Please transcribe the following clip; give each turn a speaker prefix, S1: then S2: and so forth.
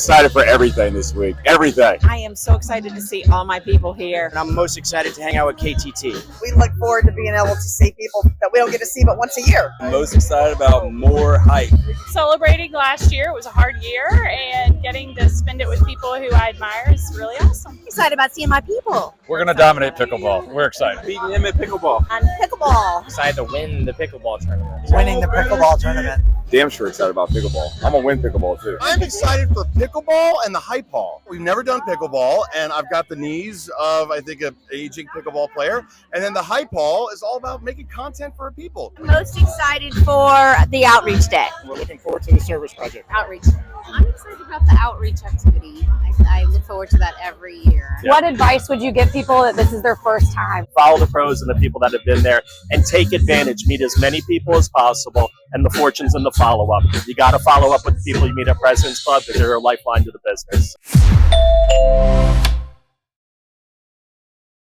S1: excited for everything this week. Everything.
S2: I am so excited to see all my people here.
S3: And I'm most excited to hang out with KTT.
S4: We look forward to being able to see people that we don't get to see but once a year.
S5: I'm most excited about more hype.
S6: Celebrating last year, it was a hard year, and getting to spend it with people who I admire is really awesome.
S7: Excited about seeing my people.
S8: We're going to dominate pickleball. We're excited.
S5: Beating him at pickleball.
S7: On pickleball.
S3: Excited to win the pickleball tournament.
S4: Winning the pickleball tournament.
S1: Damn sure excited about pickleball. I'm gonna win pickleball too.
S9: I'm excited for pickleball and the hype ball. We've never done pickleball, and I've got the knees of, I think, an aging pickleball player. And then the hype ball is all about making content for people.
S7: Most excited for the outreach day.
S8: We're looking forward to the service project.
S7: Outreach. I'm excited about the outreach activity. I look forward to that every year.
S10: What advice would you give people that this is their first time?
S11: Follow the pros and the people that have been there and take advantage. Meet as many people as possible, and the fortune's in the follow-up. You got to follow up with the people you meet at President's Club because they're a lifeline to the business.